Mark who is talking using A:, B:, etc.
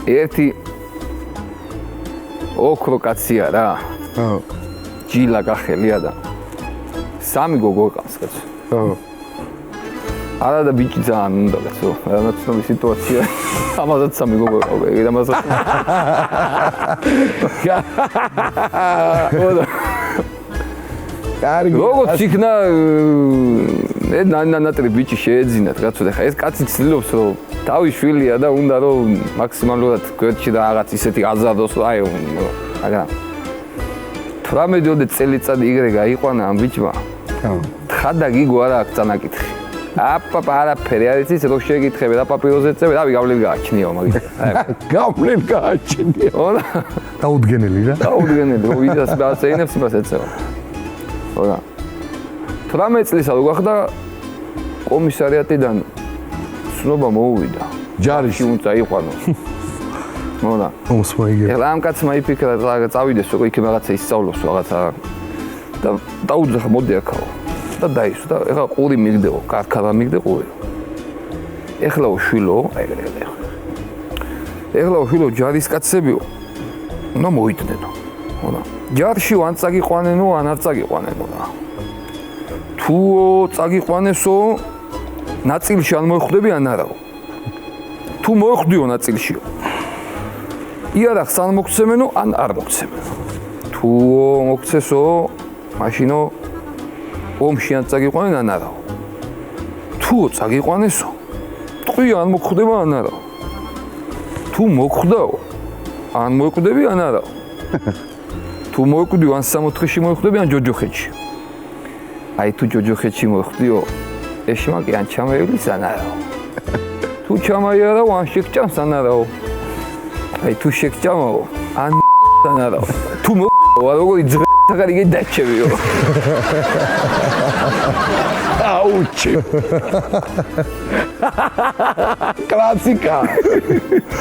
A: ერთი ოქრო კაცია რა. ჯილა გახელია და სამი გოგო ყავს კაცო. არა და ბიჭი ძალიან უნდა კაცო. რანაცნობი სიტუაცია. ამასაც სამი გოგო ყავდა. ეგ ამასაც. როგორც იქნა ნანატრი ბიჭი შეეძინათ კაცო და ხა ეს კაცი ცდილობს რომ თავის შვილია და უნდა რომ მაქსიმალურად გვერდში და რაღაც ისეთი აზარდოს აი მაგრამ 18 წელიწადი იგრე გაიყვანა ამ ბიჭმა თხა და გიგო არა აქ წანაკითხი აპაპა არაფერი არ იცის რო შეგიკითხები და პაპიროზე წევი რავი გავლილ გააჩნიო მაგით
B: გავლილ გააჩნიო
C: დაუდგენელი რა
A: დაუდგენელი რო ვიდას დააცეინებს იმას ეცევა ოდა 18 წლისა რო გახდა კომისარიატიდან ცნობა მოუვიდა ჯარში უნდა იყვანო მოდა
C: ოსმაიგე
A: ეხლა ამ კაცმა იფიქრა რა წავიდეს უკვე იქ რაღაცა ისწავლოს რაღაცა და დაუძახა მოდი აქაო და დაისვა და ეხლა ყური მიგდეო კარქარა მიგდე ყური ეხლა უშვილო ეხლა უშვილო ჯარისკაცებიო უნდა მოიდგენო მოდა ჯარში ან წაგიყვანენო ან არ წაგიყვანენო რა თუ წაგიყვანესო ნაწილში ან მოხვდები ან არაო თუ მოხვდიო ნაწილშიო იარაღს ან მოგცემენო ან არ მოგცემენო თუ მოგცესო მაშინო ომში ან წაგიყვანენ ან არაო თუ წაგიყვანესო ტყვი ან მოხვდება ან არაო თუ მოხვდაო ან მოკვდები ან არაო თუ მოკვდიო ან სამოთხეში მოხვდები ან ჯოჯოხეთში აი თუ ჯოჯოხეთში მოხვდიო ეშმაკი ან ჩამაივლის ან არაო თუ ჩამაიარაო ან შეგჭამს ან არაო აი თუ შეგჭამაო ან ან არაო თუ მოყვა როგორი ძღარი დაჩევიო
B: აუჩი კლასიკა